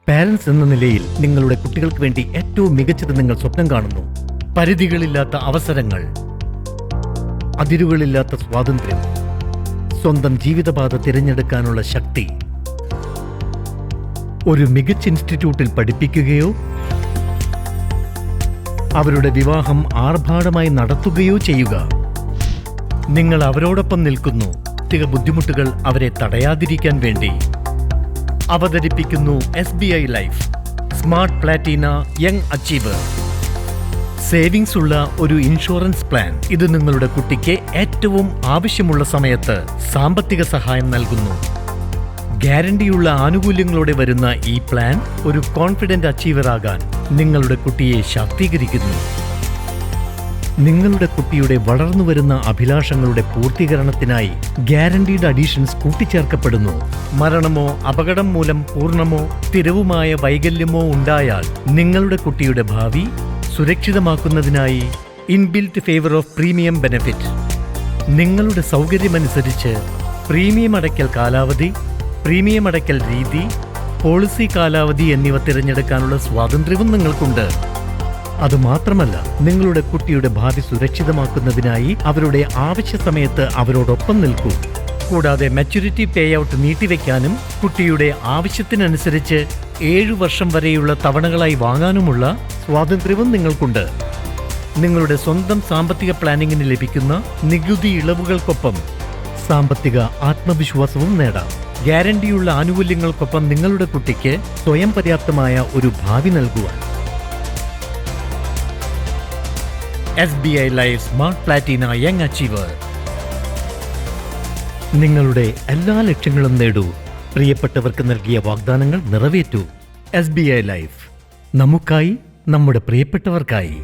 Parents എന്ന നിലയിൽ നിങ്ങളുടെ കുട്ടികൾക്ക് വേണ്ടി ഏറ്റവും മികച്ചത് നിങ്ങൾ സ്വപ്നം കാണുന്നു. പരിധികളില്ലാത്ത അവസരങ്ങൾ, അതിരുകളില്ലാത്ത സ്വാതന്ത്ര്യം, സ്വന്തം ജീവിതപാത തിരഞ്ഞെടുക്കാനുള്ള ശക്തി. ഒരു മികച്ച ഇൻസ്റ്റിറ്റ്യൂട്ടിൽ പഠിപ്പിക്കുകയോ അവരുടെ വിവാഹം ആർഭാടമായി നടത്തുകയോ ചെയ്യുക. നിങ്ങൾ അവരോടൊപ്പം നിൽക്കുന്നു. സാമ്പത്തിക ബുദ്ധിമുട്ടുകൾ അവരെ തടയാതിരിക്കാൻ വേണ്ടി അവതരിപ്പിക്കുന്നു SBI life smart Platina young achiever. Savings ഉള്ള ഒരു ഇൻഷുറൻസ് പ്ലാൻ. ഇത് നിങ്ങളുടെ കുട്ടിക്ക് ഏറ്റവും ആവശ്യമുള്ള സമയത്ത് സാമ്പത്തിക സഹായം നൽകുന്നു. ഗ്യാരണ്ടിയുള്ള ആനുകൂല്യങ്ങളോടെ വരുന്ന ഈ പ്ലാൻ ഒരു കോൺഫിഡന്റ് അച്ചീവർ ആകാൻ നിങ്ങളുടെ കുട്ടിയെ ശാക്തീകരിക്കുന്നു. നിങ്ങളുടെ കുട്ടിയുടെ വളർന്നുവരുന്ന അഭിലാഷങ്ങളുടെ പൂർത്തീകരണത്തിനായി ഗ്യാരണ്ടീഡ് അഡീഷൻസ് കൂട്ടിച്ചേർക്കപ്പെടുന്നു. മരണമോ അപകടം മൂലം പൂർണ്ണമോ സ്ഥിരവുമായ വൈകല്യമോ ഉണ്ടായാൽ നിങ്ങളുടെ കുട്ടിയുടെ ഭാവി സുരക്ഷിതമാക്കുന്നതിനായി inbuilt waiver of premium benefit. നിങ്ങളുടെ സൗകര്യമനുസരിച്ച് പ്രീമിയം അടയ്ക്കൽ കാലാവധി, പ്രീമിയം അടയ്ക്കൽ രീതി, പോളിസി കാലാവധി എന്നിവ തിരഞ്ഞെടുക്കാനുള്ള സ്വാതന്ത്ര്യവും നിങ്ങൾക്കുണ്ട്. അതുമാത്രമല്ല, നിങ്ങളുടെ കുട്ടിയുടെ ഭാവി സുരക്ഷിതമാക്കുന്നതിനായി അവരുടെ ആവശ്യ സമയത്ത് അവരോടൊപ്പം നിൽക്കൂ. കൂടാതെ മെച്യൂരിറ്റി പേ ഔട്ട് നീട്ടിവെക്കാനും കുട്ടിയുടെ ആവശ്യത്തിനനുസരിച്ച് 7 വർഷം വരെയുള്ള തവണകളായി വാങ്ങാനുമുള്ള സ്വാതന്ത്ര്യവും നിങ്ങൾക്കുണ്ട്. നിങ്ങളുടെ സ്വന്തം സാമ്പത്തിക പ്ലാനിങ്ങിന് ലഭിക്കുന്ന നികുതി ഇളവുകൾക്കൊപ്പം സാമ്പത്തിക ആത്മവിശ്വാസവും നേടാം. ഗ്യാരണ്ടിയുള്ള ആനുകൂല്യങ്ങൾക്കൊപ്പം നിങ്ങളുടെ കുട്ടിക്ക് സ്വയം പര്യാപ്തമായ ഒരു ഭാവി നൽകുവാൻ SBI life smart Platina young achiever. നിങ്ങളുടെ എല്ലാ ലക്ഷ്യങ്ങളും നേടൂ. പ്രിയപ്പെട്ടവർക്ക് നൽകിയ വാഗ്ദാനങ്ങൾ നിറവേറ്റൂ. SBI ലൈഫ്, നമുക്കായി, നമ്മുടെ പ്രിയപ്പെട്ടവർക്കായി.